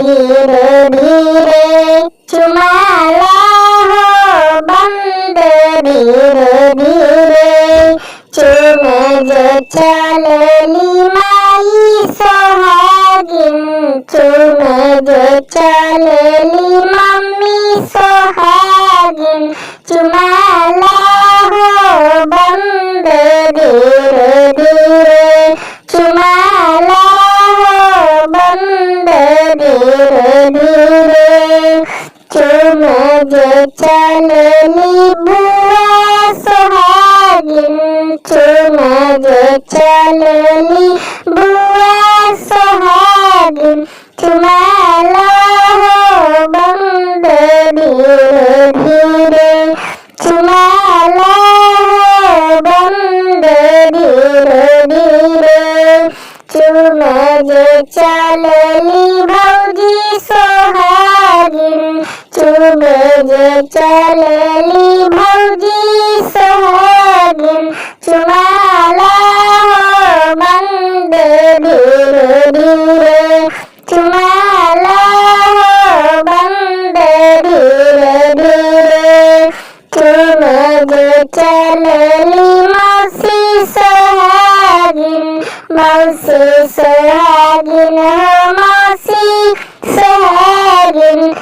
धीरे धीरे चुमाला हो बंद धीरे धीरे चुमे जे चलेली माई सोहागिन चुमे जे चलेली मम्मी सोहागिन चुमाला हो बंद धीरे धीरे चुमाला हो बंद धीरे धीरे चुमे जे चलेली बुआ सोहागिन चुमे जे चलेली बुआ सोहागिन चुमाला हो बंद धीरे धीरे चुमाला हो बंद धीरे धीरे चुमे जे चलेली भौजी सोहागिन चुमे जे चलेली भौजी सोहागिन चुमाला हो बंद धीरे धीरे चुमाला हो बंद धीरे धीरे चुमे जे चलेली मौसी सोहागिन मौसी सोहागिन हो मौसी सोहागिन